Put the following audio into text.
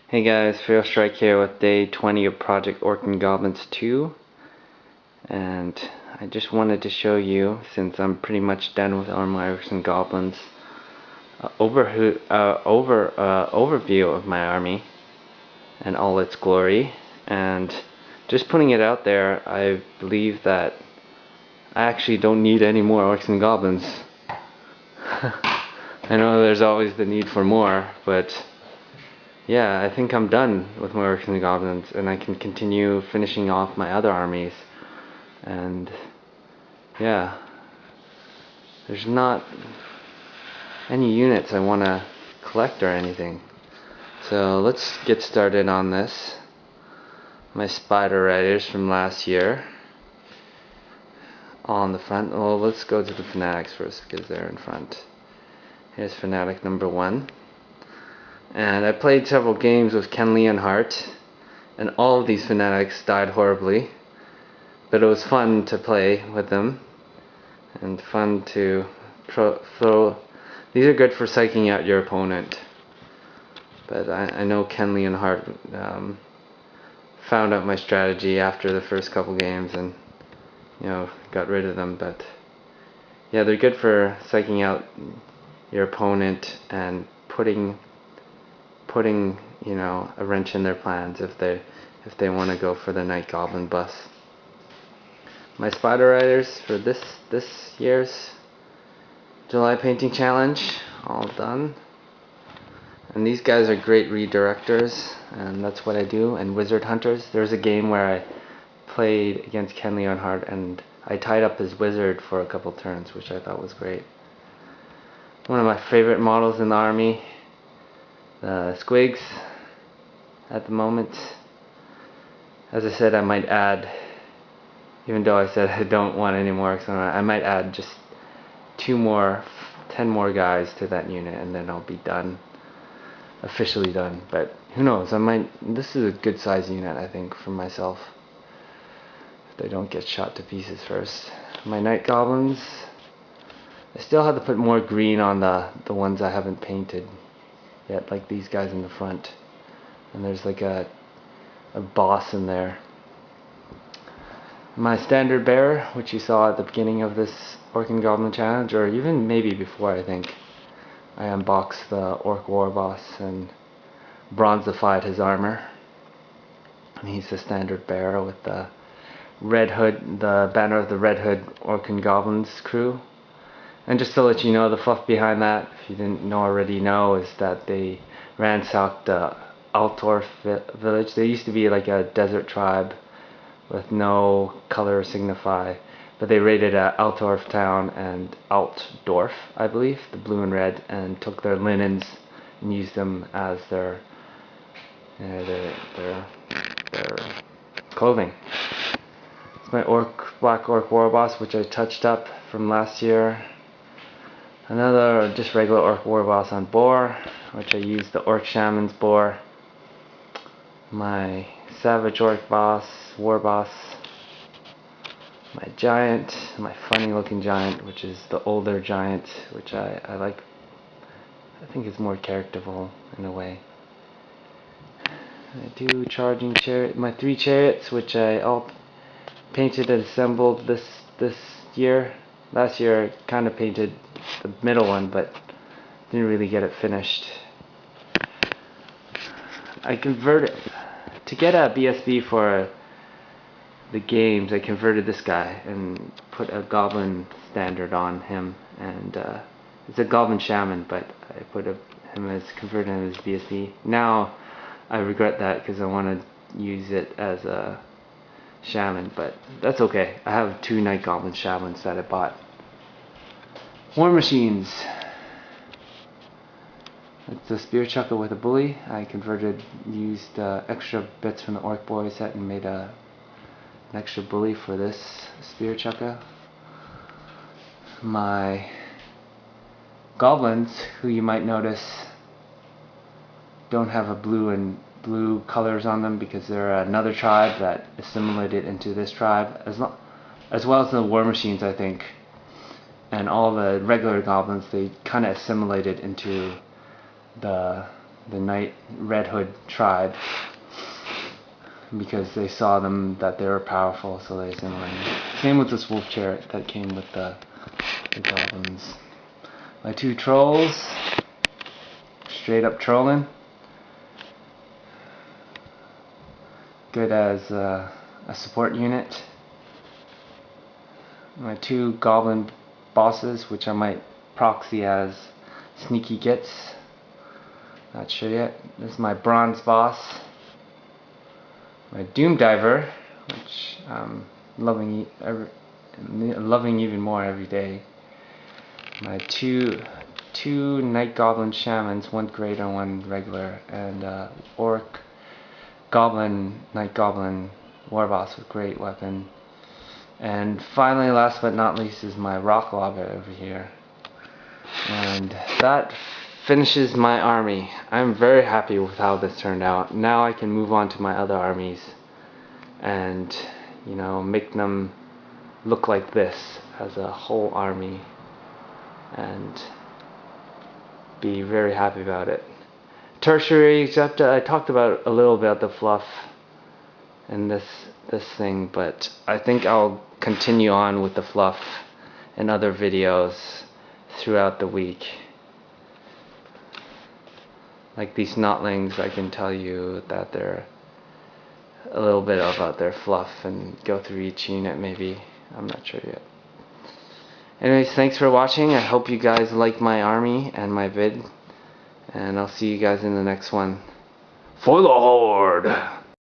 Hey guys, Feral Strike here with day 20 of Project Orc Goblins 2, and I just wanted to show you, since I'm pretty much done with all my Orcs and Goblins, overview of my army and all its glory. And just putting it out there, I believe that I actually don't need any more Orcs and Goblins. I know there's always the need for more, but yeah, I think I'm done with my Orcs and Goblins, and I can continue finishing off my other armies. And yeah, there's not any units I want to collect or anything. So let's get started on this. My Spider Riders from last year on the front. Well, let's go to the Fanatics first because they're in front. Here's Fanatic number 1. And I played several games with Ken Leonhardt, and all of these Fanatics died horribly. But it was fun to play with them, and fun to throw. These are good for psyching out your opponent. But I know Ken Leonhardt found out my strategy after the first couple games, and got rid of them. But yeah, they're good for psyching out your opponent and putting a wrench in their plans if they want to go for the Night Goblin bus. My Spider Riders for this year's July painting challenge, all done. And these guys are great redirectors, and that's what I do. And Wizard Hunters. There's a game where I played against Ken Leonhardt, and I tied up his wizard for a couple turns, which I thought was great. One of my favorite models in the army, the Squigs, at the moment. As I said, I might add, even though I said I don't want any more, I might add just 10 more guys to that unit, and then I'll be done, officially done. But who knows, this is a good size unit, I think, for myself, if they don't get shot to pieces first. My Night Goblins, I still have to put more green on the ones I haven't painted yet, like these guys in the front. And there's like a boss in there. My Standard Bearer, which you saw at the beginning of this Orc and Goblin challenge, or even maybe before, I think. I unboxed the Orc War Boss and bronzified his armor. And he's the Standard Bearer with the Red Hood, the banner of the Red Hood Orc and Goblins crew. And just to let you know, the fluff behind that, if you didn't already know, is that they ransacked the Altorf village. They used to be like a desert tribe with no color signify, but they raided Altorf town and Altdorf, I believe, the blue and red, and took their linens and used them as their clothing. It's my Black Orc War Boss, which I touched up from last year. Another just regular Orc War Boss on boar, which I used the Orc Shaman's boar. My Savage Orc Boss, War Boss. My Giant, my funny looking Giant, which is the older Giant, which I like. I think it's more characterful in a way. I do Charging Chariot, my 3 chariots, which I all painted and assembled this year. Last year I kind of painted the middle one, but didn't really get it finished. I converted to get a BSB for the games. I converted this guy and put a Goblin standard on him, and it's a Goblin Shaman, but I put converted him as BSB. Now I regret that because I want to use it as a Shaman, but that's okay. I have 2 Night Goblin Shamans that I bought. War Machines. It's a Spear Chucker with a Bully. I used extra bits from the Orc Boy set and made an extra bully for this Spear Chucker. My Goblins, who you might notice don't have a blue colors on them because they're another tribe that assimilated into this tribe, as well as the War Machines, I think. And all the regular Goblins, they kind of assimilated into the Night Red Hood tribe, because they saw them that they were powerful, so they sent one. Same with this wolf chariot that came with the goblins. My 2 trolls, straight up trolling. Good as a support unit. My 2 goblin bosses, which I might proxy as sneaky gits. Not sure yet. This is my bronze boss. My Doom Diver, which I'm loving even more every day. My two Night Goblin Shamans, 1 great and 1 regular, and Orc Goblin, Night Goblin Warboss with great weapon. And finally, last but not least, is my Rock Lobber over here. And that finishes my army. I'm very happy with how this turned out. Now I can move on to my other armies and, you know, make them look like this as a whole army and be very happy about it. Tertiary, except I talked about a little bit about the fluff and this thing, but I think I'll continue on with the fluff in other videos throughout the week. Like these Notlings, I can tell you that they're a little bit about their fluff and go through each unit maybe. I'm not sure yet. Anyways, thanks for watching. I hope you guys like my army and my vid. And I'll see you guys in the next one. For the Horde!